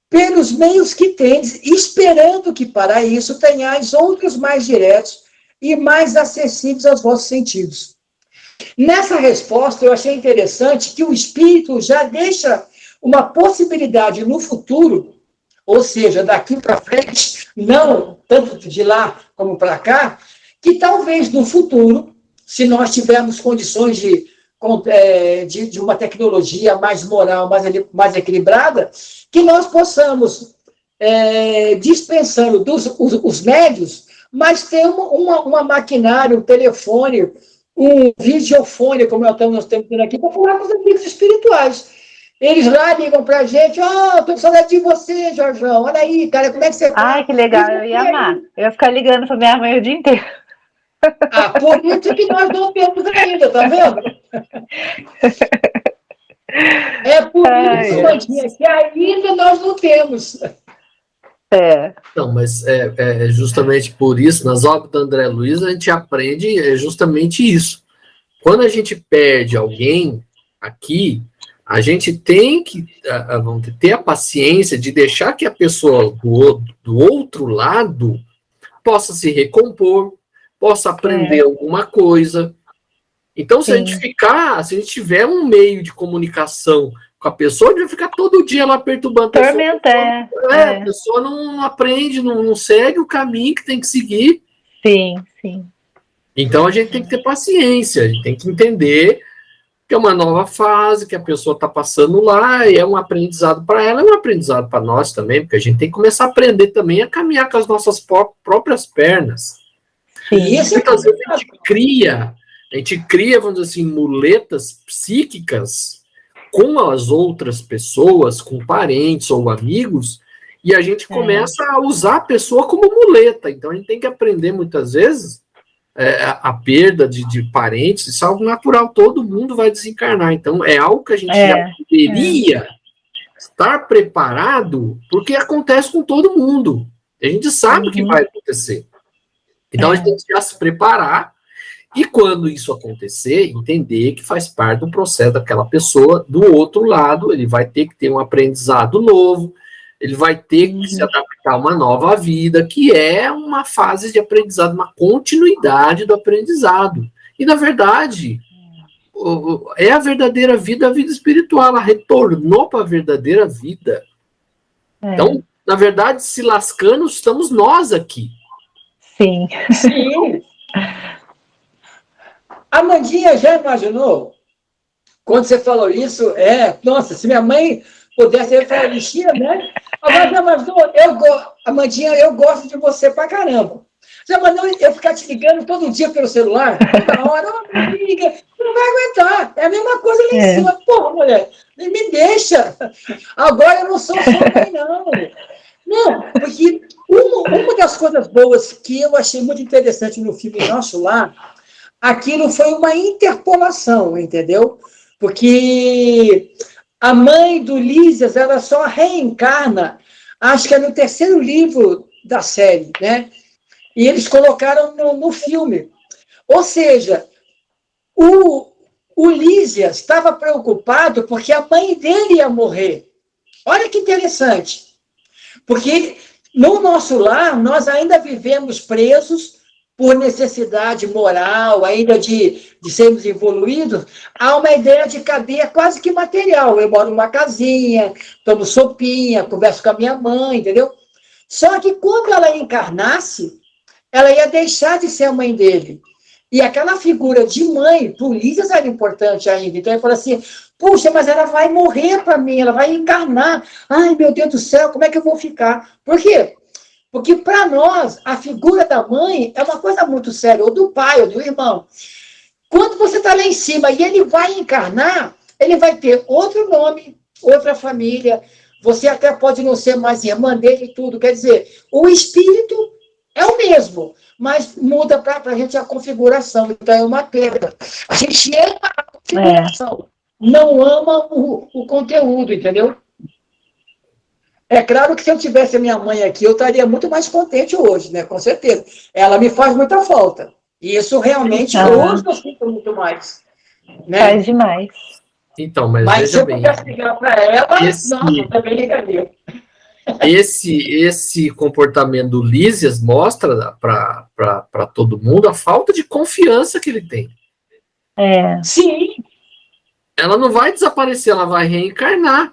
Pelos meios que tendes, esperando que para isso tenhais outros mais diretos e mais acessíveis aos vossos sentidos. Nessa resposta, eu achei interessante que o espírito já deixa uma possibilidade no futuro, ou seja, daqui para frente, não tanto de lá como para cá, que talvez no futuro, se nós tivermos condições de uma tecnologia mais moral, mais equilibrada, que nós possamos, dispensando os médios, mas ter uma maquinária, um telefone, um videofone, como nós estamos tendo aqui, para falar com os amigos espirituais. Eles lá ligam para a gente, estou com saudade de você, Jorjão, olha aí, cara, como é que você tá? Ai, que legal, eu ia amar. Eu ia ficar ligando para minha mãe o dia inteiro. Por isso que nós não temos ainda, tá vendo? É por isso, Mandinha, que ainda nós não temos. Não, mas é justamente por isso, nas obras do André Luiz, a gente aprende justamente isso. Quando a gente perde alguém aqui, a gente tem que ter a paciência de deixar que a pessoa do outro lado possa se recompor, possa aprender alguma coisa. Então, se a gente tiver um meio de comunicação com a pessoa, a gente vai ficar todo dia lá perturbando a pessoa. A pessoa não aprende, não segue o caminho que tem que seguir. Sim, sim. Então, a gente tem que ter paciência, a gente tem que entender que é uma nova fase, que a pessoa está passando lá, e é um aprendizado para ela, é um aprendizado para nós também, porque a gente tem que começar a aprender também a caminhar com as nossas próprias pernas. Sim. Muitas vezes a gente cria, vamos dizer assim, muletas psíquicas com as outras pessoas, com parentes ou amigos, e a gente começa a usar a pessoa como muleta. Então a gente tem que aprender muitas vezes a perda de parentes, isso é algo natural, todo mundo vai desencarnar. Então é algo que a gente já deveria estar preparado, porque acontece com todo mundo. A gente sabe que vai acontecer. Então a gente tem que já se preparar, e quando isso acontecer, entender que faz parte do processo daquela pessoa. Do outro lado, ele vai ter que ter um aprendizado novo, ele vai ter que se adaptar a uma nova vida, que é uma fase de aprendizado, uma continuidade do aprendizado. E, na verdade, é a verdadeira vida, a vida espiritual. Ela retornou para a verdadeira vida. Então, na verdade, se lascando, estamos nós aqui. Sim. Sim. A Mandinha já imaginou? Quando você falou isso, nossa, se minha mãe pudesse, eu falaria, né? Agora, já imaginou? Amandinha, eu gosto de você pra caramba. Já imaginou eu ficar te ligando todo dia pelo celular? Toda hora, amiga, não vai aguentar. É a mesma coisa lá em cima. Porra, mulher, me deixa. Agora eu não sou sua mãe, não. Não, porque uma das coisas boas que eu achei muito interessante no filme Nosso Lar, aquilo foi uma interpolação, entendeu? Porque a mãe do Lísias, ela só reencarna, acho que é no terceiro livro da série, né? E eles colocaram no filme. Ou seja, o Lísias estava preocupado porque a mãe dele ia morrer. Olha que interessante. Porque no nosso lar, nós ainda vivemos presos por necessidade moral, ainda de sermos evoluídos, há uma ideia de cadeia quase que material. Eu moro numa casinha, tomo sopinha, converso com a minha mãe, entendeu? Só que quando ela encarnasse, ela ia deixar de ser a mãe dele. E aquela figura de mãe, por Lísias, era importante ainda. Então ele falou assim, puxa, mas ela vai morrer para mim, ela vai encarnar. Ai, meu Deus do céu, como é que eu vou ficar? Por quê? Porque, para nós, a figura da mãe é uma coisa muito séria, ou do pai, ou do irmão. Quando você está lá em cima e ele vai encarnar, ele vai ter outro nome, outra família, você até pode não ser mais irmã dele e tudo. Quer dizer, o espírito é o mesmo, mas muda para a gente a configuração. Então, é uma perda. A gente ama a configuração, não ama o conteúdo, entendeu? É claro que se eu tivesse a minha mãe aqui, eu estaria muito mais contente hoje, né? Com certeza. Ela me faz muita falta. E isso realmente, hoje eu sinto muito mais. Né? Faz demais. Então, mas se veja eu bem. pudesse ligar para ela, nossa, eu também ligaria. Esse comportamento do Lísias mostra para todo mundo a falta de confiança que ele tem. Sim. Ela não vai desaparecer, ela vai reencarnar.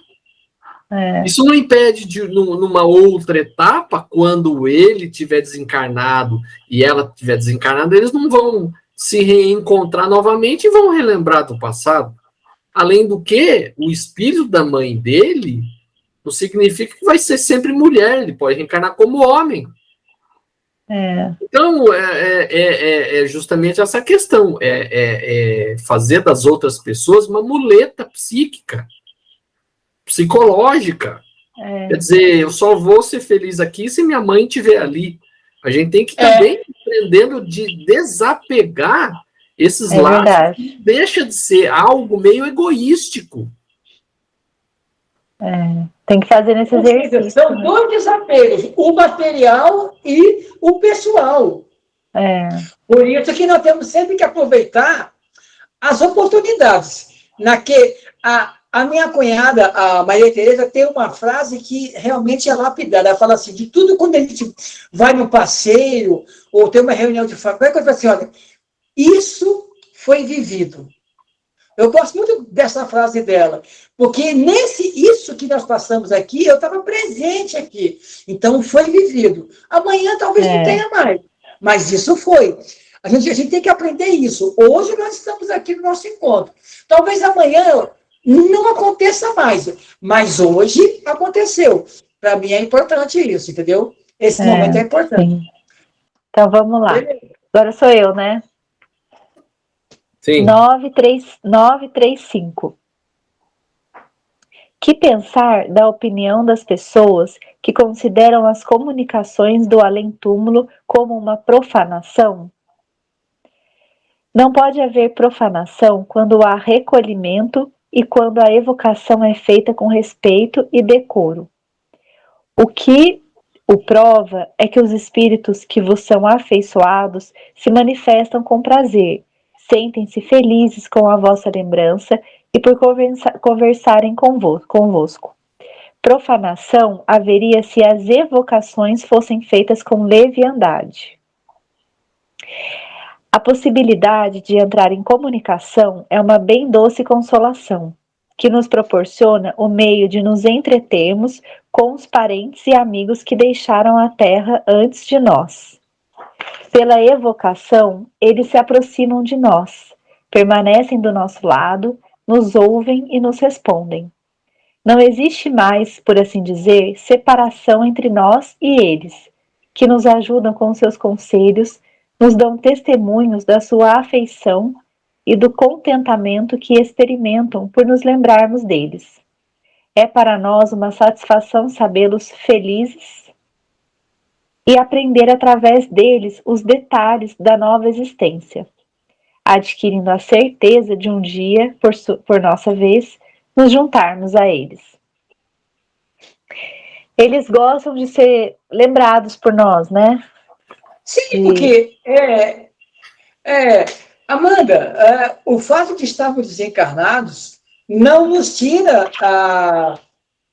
Isso não impede de, numa outra etapa, quando ele tiver desencarnado e ela tiver desencarnado, eles não vão se reencontrar novamente e vão relembrar do passado. Além do que, o espírito da mãe dele não significa que vai ser sempre mulher, ele pode reencarnar como homem. Então, é justamente essa questão, fazer das outras pessoas uma muleta psíquica, psicológica. Quer dizer, eu só vou ser feliz aqui se minha mãe estiver ali. A gente tem que também aprendendo de desapegar esses laços, que deixa de ser algo meio egoístico. Tem que fazer nesse exercício. São dois desapegos, o material e o pessoal. Por isso que nós temos sempre que aproveitar as oportunidades. A minha cunhada, a Maria Tereza, tem uma frase que realmente é lapidada. Ela fala assim, de tudo quando a gente vai no passeio, ou tem uma reunião de família, ela fala assim, olha, isso foi vivido. Eu gosto muito dessa frase dela, porque isso que nós passamos aqui, eu estava presente aqui. Então, foi vivido. Amanhã talvez não tenha mais, mas isso foi. A gente tem que aprender isso. Hoje nós estamos aqui no nosso encontro. Talvez amanhã não aconteça mais, mas hoje aconteceu. Para mim é importante isso, entendeu? Esse momento é importante. Sim. Então, vamos lá. Agora sou eu, né? Sim. 935. Que pensar da opinião das pessoas que consideram as comunicações do além-túmulo como uma profanação? Não pode haver profanação quando há recolhimento e quando a evocação é feita com respeito e decoro. O que o prova é que os espíritos que vos são afeiçoados se manifestam com prazer, sentem-se felizes com a vossa lembrança e por conversarem convosco. Profanação haveria se as evocações fossem feitas com leviandade. A possibilidade de entrar em comunicação é uma bem doce consolação, que nos proporciona o meio de nos entretermos com os parentes e amigos que deixaram a terra antes de nós. Pela evocação, eles se aproximam de nós, permanecem do nosso lado, nos ouvem e nos respondem. Não existe mais, por assim dizer, separação entre nós e eles, que nos ajudam com seus conselhos, nos dão testemunhos da sua afeição e do contentamento que experimentam por nos lembrarmos deles. É para nós uma satisfação sabê-los felizes e aprender através deles os detalhes da nova existência, adquirindo a certeza de um dia, por nossa vez, nos juntarmos a eles. Eles gostam de ser lembrados por nós, né? Sim, porque, Amanda, o fato de estarmos desencarnados não nos tira,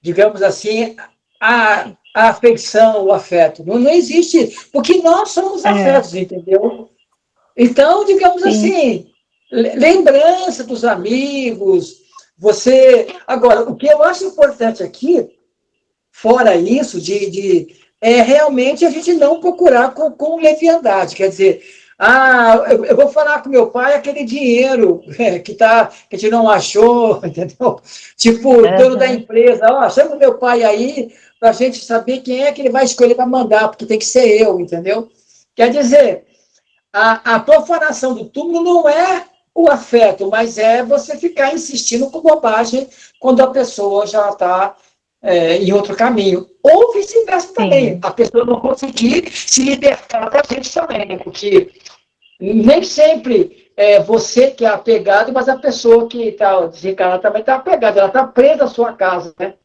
digamos assim, a afeição, o afeto. Não existe, porque nós somos afetos, entendeu? Então, digamos assim, lembrança dos amigos, Agora, o que eu acho importante aqui, fora isso, é realmente a gente não procurar com leviandade, quer dizer, eu vou falar com meu pai aquele dinheiro que a gente não achou, entendeu? Tipo, o dono da empresa, chama o meu pai aí para a gente saber quem é que ele vai escolher para mandar, porque tem que ser eu, entendeu? Quer dizer, a profanação do túmulo não é o afeto, mas é você ficar insistindo com bobagem quando a pessoa já está em outro caminho. Ou vice-versa também. A pessoa não conseguir se libertar da gente também, né? Porque nem sempre é você que é apegado, mas a pessoa que está desencarnada também está apegada, ela está presa à sua casa, né?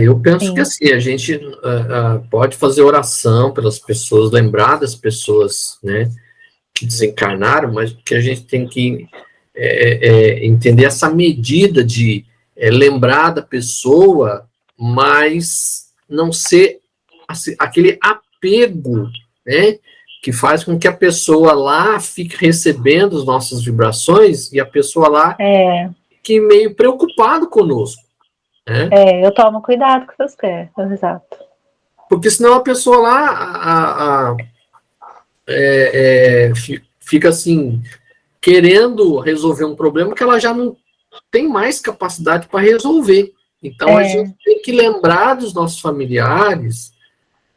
Eu penso que assim, a gente pode fazer oração pelas pessoas, lembrar das pessoas, né, que desencarnaram, mas que a gente tem que entender essa medida de lembrar da pessoa, mas não ser assim, aquele apego, né, que faz com que a pessoa lá fique recebendo as nossas vibrações e a pessoa lá fique meio preocupado conosco. Né? Eu tomo cuidado com essas coisas, exato. Porque senão a pessoa lá fica assim, querendo resolver um problema que ela já não tem mais capacidade para resolver. Então a gente tem que lembrar dos nossos familiares,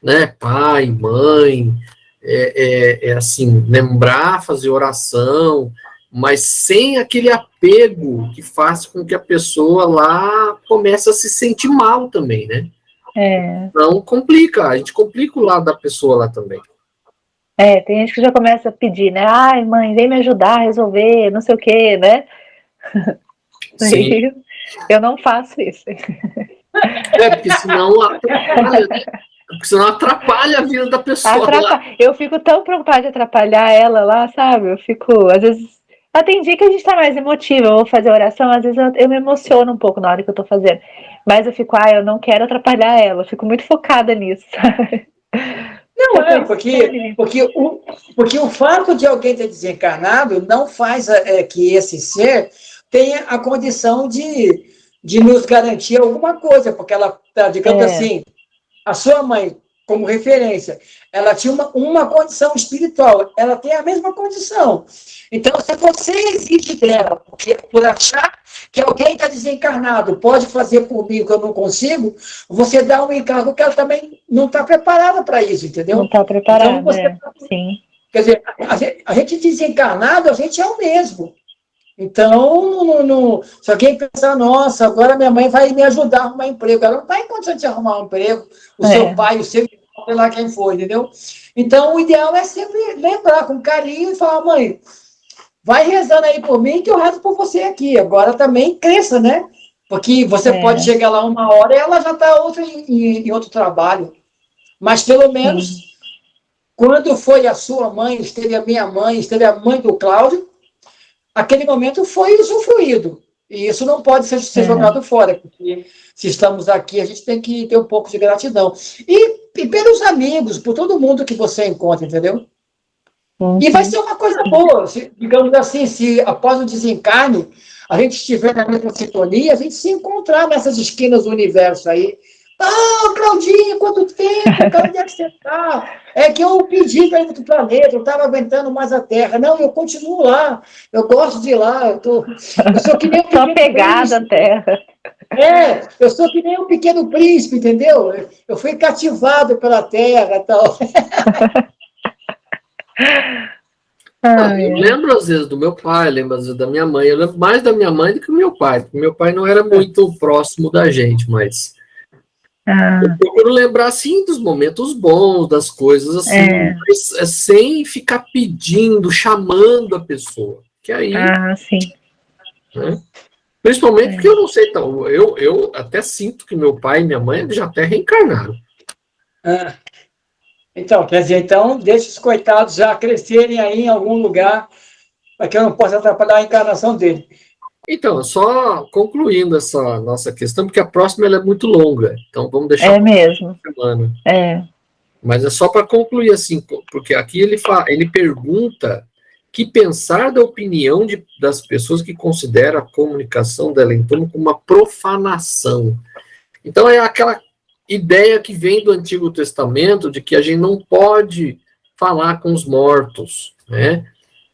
né, pai, mãe, assim, lembrar, fazer oração, mas sem aquele apego que faz com que a pessoa lá comece a se sentir mal também, né? Então complica, a gente complica o lado da pessoa lá também. Tem gente que já começa a pedir, né? Ai, mãe, vem me ajudar a resolver, não sei o quê, né? Sim. Eu não faço isso. Porque senão atrapalha a vida da pessoa. Eu fico tão preocupada de atrapalhar ela lá, sabe? Eu fico, às vezes. Tem dia que a gente tá mais emotiva, eu vou fazer oração, às vezes eu me emociono um pouco na hora que eu tô fazendo. Mas eu fico, eu não quero atrapalhar ela, eu fico muito focada nisso, sabe? Não, porque o fato de alguém ter desencarnado não faz que esse ser tenha a condição de nos garantir alguma coisa, porque ela, digamos assim, a sua mãe, como referência, ela tinha uma condição espiritual, ela tem a mesma condição. Então, se você exige dela, por achar que alguém está desencarnado, pode fazer por mim o que eu não consigo, você dá um encargo que ela também não está preparada para isso, entendeu? Não está preparada, então, sim. Quer dizer, a gente desencarnado, a gente é o mesmo. Então, se alguém pensar, nossa, agora minha mãe vai me ajudar a arrumar emprego, ela não está em condição de arrumar um emprego, o seu pai, o seu irmão, sei lá quem for, entendeu? Então, o ideal é sempre lembrar com carinho e falar, mãe, vai rezando aí por mim que eu rezo por você aqui. Agora também cresça, né? Porque você pode chegar lá uma hora e ela já está em outro trabalho. Mas, pelo menos, quando foi a sua mãe, esteve a minha mãe, esteve a mãe do Cláudio, aquele momento foi usufruído. E isso não pode ser jogado fora, porque se estamos aqui, a gente tem que ter um pouco de gratidão. E pelos amigos, por todo mundo que você encontra, entendeu? E vai ser uma coisa boa, digamos assim, se após o desencarne, a gente estiver na mesma sintonia, a gente se encontrar nessas esquinas do universo aí. Claudinho, quanto tempo? Cara, onde é que você está? É que eu pedi para ir para outro planeta, eu estava aguentando mais a Terra. Não, eu continuo lá, eu gosto de ir lá, eu sou que nem um pequeno pegada à Terra. Eu sou que nem um pequeno príncipe, entendeu? Eu fui cativado pela Terra e tal. Eu lembro às vezes do meu pai, lembro às vezes da minha mãe. Eu lembro mais da minha mãe do que do meu pai, porque meu pai não era muito próximo da gente, mas eu procuro lembrar, assim, dos momentos bons, das coisas, assim, mas, sem ficar pedindo, chamando a pessoa. Que aí... sim. Né? Principalmente porque eu não sei, então, eu até sinto que meu pai e minha mãe já até reencarnaram. Então, quer dizer, deixa os coitados já crescerem aí em algum lugar, para que eu não possa atrapalhar a encarnação dele. Então, só concluindo essa nossa questão, porque a próxima ela é muito longa, então vamos deixar mesmo. Semana. Mas é só para concluir assim, porque aqui ele pergunta que pensar da opinião das pessoas que consideram a comunicação dela então como uma profanação. Então é aquela ideia que vem do Antigo Testamento de que a gente não pode falar com os mortos, né?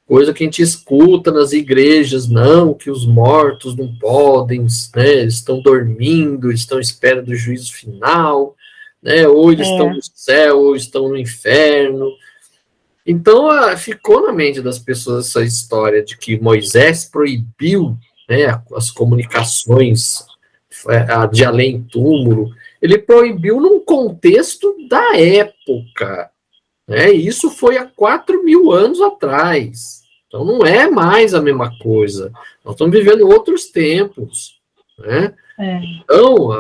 Coisa que a gente escuta nas igrejas, não, que os mortos não podem, né, estão dormindo, estão à espera do juízo final, né, ou eles estão no céu, ou estão no inferno. Então, ficou na mente das pessoas essa história de que Moisés proibiu, né, as comunicações de além-túmulo, ele proibiu num contexto da época, né, e isso foi há 4.000 anos atrás. Então, não é mais a mesma coisa. Nós estamos vivendo outros tempos, né? Então,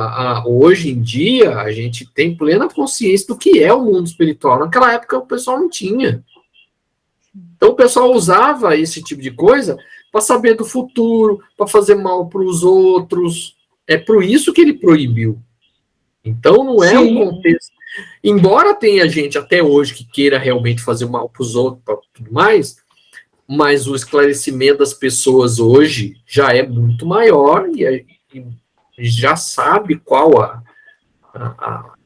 hoje em dia, a gente tem plena consciência do que é o mundo espiritual. Naquela época, o pessoal não tinha. Então, o pessoal usava esse tipo de coisa para saber do futuro, para fazer mal para os outros. É por isso que ele proibiu. Então, não é um contexto... Embora tenha gente até hoje que queira realmente fazer mal para os outros, para tudo mais... mas o esclarecimento das pessoas hoje já é muito maior e já sabe qual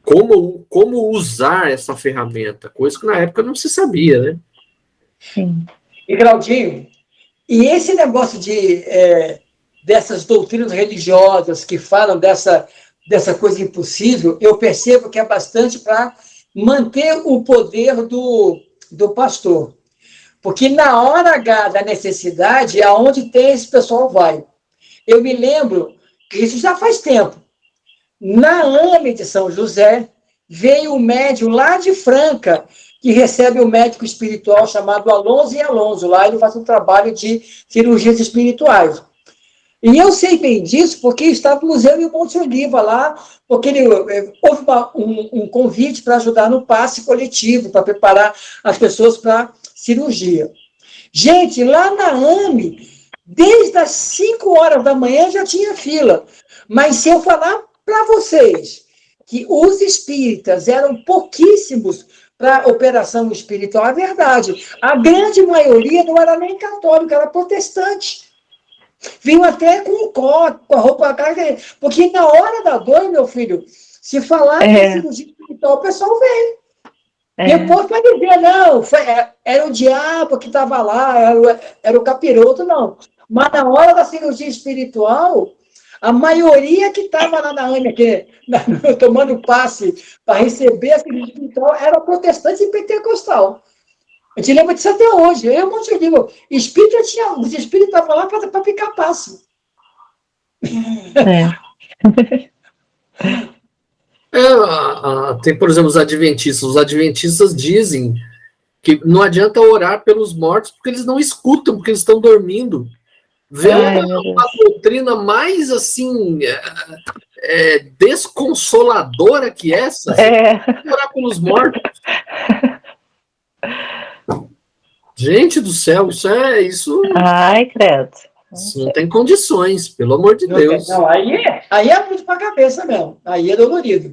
como usar essa ferramenta, coisa que na época não se sabia, né? Sim. E, Claudinho, e esse negócio dessas doutrinas religiosas que falam dessa coisa impossível, eu percebo que é bastante para manter o poder do pastor. Porque na hora H da necessidade, aonde tem esse pessoal vai. Eu me lembro, isso já faz tempo, na AME de São José, veio um médium lá de Franca, que recebe um médico espiritual chamado Alonso e Alonso. Lá ele faz um trabalho de cirurgias espirituais. E eu sei bem disso porque estávamos eu e o Monte Oliva lá, porque houve um convite para ajudar no passe coletivo, para preparar as pessoas para cirurgia. Gente, lá na AME, desde as 5 horas da manhã já tinha fila. Mas se eu falar para vocês que os espíritas eram pouquíssimos para operação espiritual, é verdade. A grande maioria não era nem católica, era protestante. Vinham até com a roupa carga, porque na hora da dor, meu filho, se falar que cirurgia espiritual, o pessoal vem. Depois vai dizer, não, era o diabo que estava lá, era o capiroto, não. Mas na hora da cirurgia espiritual, a maioria que estava lá na AME, tomando passe para receber a cirurgia espiritual, era protestante e pentecostal. A gente lembra disso até hoje. Eu não te digo, os espíritos estavam lá para picar passe. Tem, por exemplo, os adventistas. Os adventistas dizem que não adianta orar pelos mortos porque eles não escutam, porque eles estão dormindo. Vê uma doutrina mais, assim, desconsoladora que essa? Orar pelos mortos. Gente do céu, isso... Ai, credo. Isso não tem condições, pelo amor de Deus. Não, aí é muito para a cabeça mesmo. Aí é dolorido.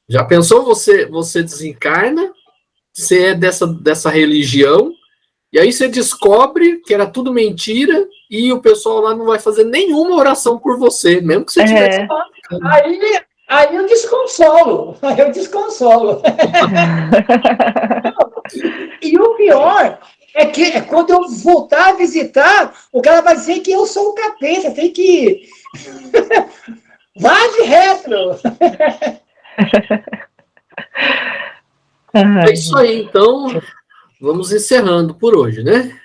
Já pensou você desencarna, você é dessa religião, e aí você descobre que era tudo mentira, e o pessoal lá não vai fazer nenhuma oração por você, mesmo que você tivesse... Aí eu desconsolo. E o pior é que quando eu voltar a visitar, o cara vai dizer que eu sou o capeta, tem que... Vai de retro! É isso aí, então, vamos encerrando por hoje, né?